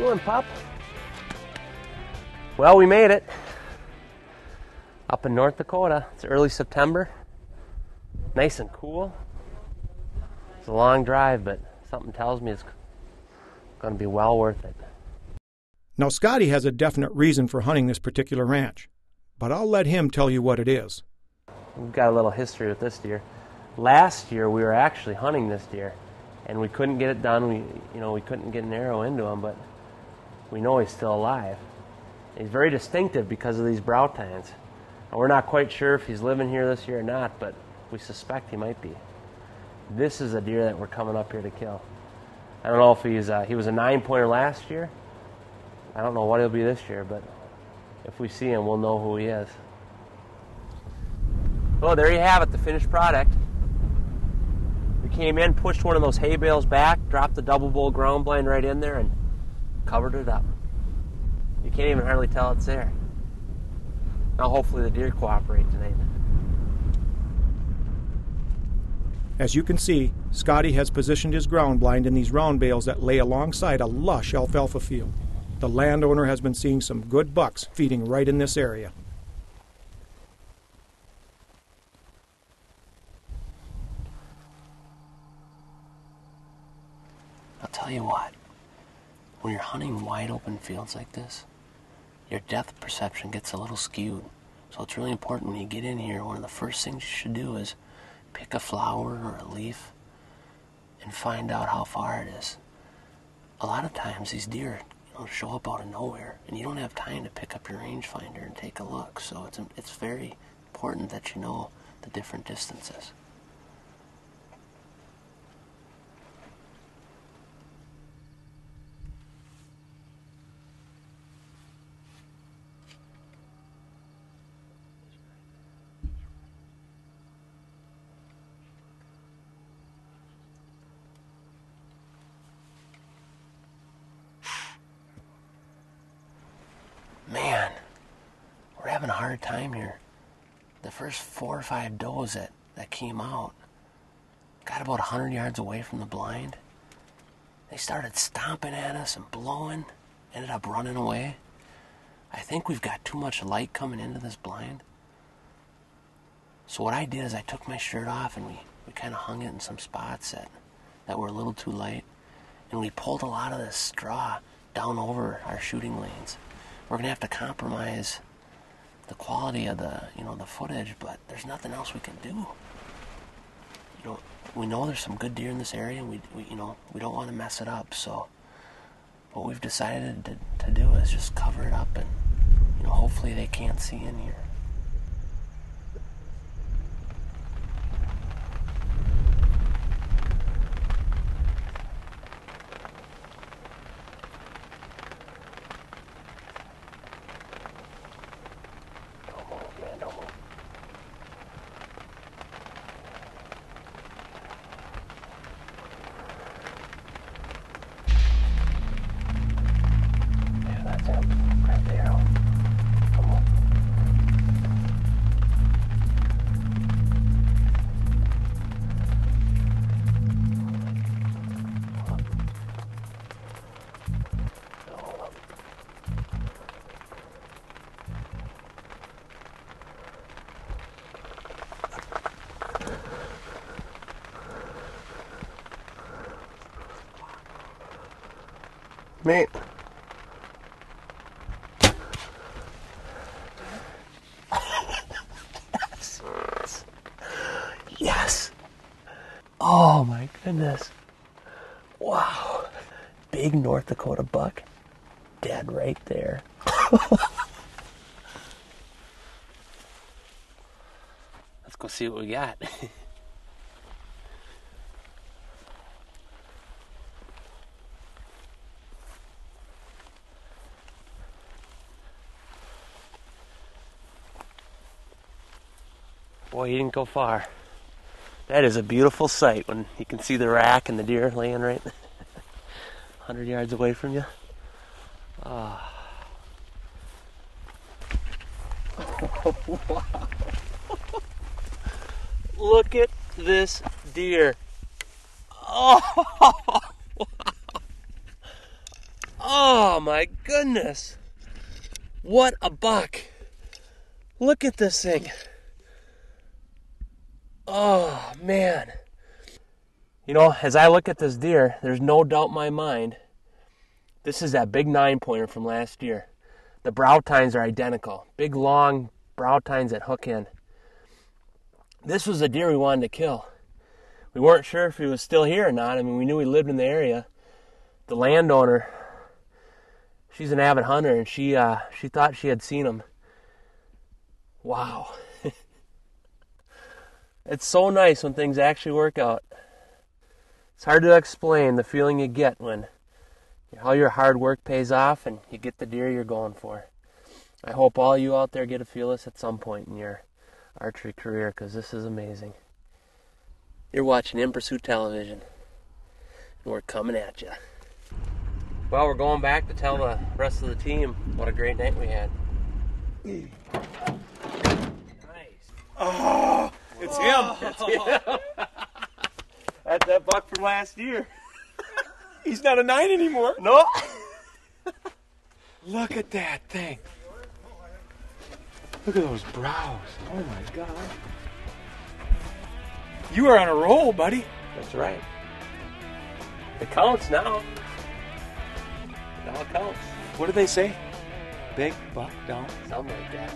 doing, pup? Well, we made it. Up in North Dakota. It's early September. Nice and cool. It's a long drive, but something tells me it's going to be well worth it. Now, Scotty has a definite reason for hunting this particular ranch, but I'll let him tell you what it is. We've got a little history with this deer. Last year, we were actually hunting this deer, and we couldn't get it done. We couldn't get an arrow into him, but we know he's still alive. He's very distinctive because of these brow tines. And we're not quite sure if he's living here this year or not, but we suspect he might be. This is a deer that we're coming up here to kill. I don't know if he was a 9-pointer last year. I don't know what he'll be this year, but if we see him, we'll know who he is. Oh, there you have it, the finished product. We came in, pushed one of those hay bales back, dropped the double bull ground blind right in there, and covered it up. You can't even hardly tell it's there. Now hopefully the deer cooperate tonight. As you can see, Scotty has positioned his ground blind in these round bales that lay alongside a lush alfalfa field. The landowner has been seeing some good bucks feeding right in this area. I'll tell you what, when you're hunting wide open fields like this, your depth perception gets a little skewed. So it's really important when you get in here, one of the first things you should do is pick a flower or a leaf and find out how far it is. A lot of times these deer show up out of nowhere, and you don't have time to pick up your rangefinder and take a look. So it's very important that you know the different distances. Man, we're having a hard time here. The first 4 or 5 does that came out got about 100 yards away from the blind. They started stomping at us and blowing, ended up running away. I think we've got too much light coming into this blind. So what I did is I took my shirt off and we kind of hung it in some spots that were a little too light. And we pulled a lot of this straw down over our shooting lanes. We're going to have to compromise the quality of the footage, but there's nothing else we can do. We know there's some good deer in this area, and we don't want to mess it up. So what we've decided to do is just cover it up, and hopefully they can't see in here. Right there. Come on. Mate. Yes. Oh my goodness. Wow. Big North Dakota buck. Dead right there. Let's go see what we got. Boy, he didn't go far. That is a beautiful sight when you can see the rack and the deer laying right 100 yards away from you. Oh. Wow. Look at this deer. Oh. Oh my goodness. What a buck. Look at this thing. Oh man. You know, as I look at this deer, there's no doubt in my mind, this is that big 9-pointer from last year. The brow tines are identical. Big long brow tines that hook in. This was a deer we wanted to kill. We weren't sure if he was still here or not. I mean, we knew he lived in the area. The landowner, she's an avid hunter, and she thought she had seen him. Wow. It's so nice when things actually work out. It's hard to explain the feeling you get when all your hard work pays off and you get the deer you're going for. I hope all you out there get to feel this at some point in your archery career, because this is amazing. You're watching In Pursuit Television, and we're coming at you. Well, we're going back to tell the rest of the team what a great night we had. Nice. Oh, it's him. It's him. That's that buck from last year. He's not a 9 anymore. No. Look at that thing. Look at those brows. Oh my God. You are on a roll, buddy. That's right. It counts now. Now it counts. What do they say? Big buck down. Something like that.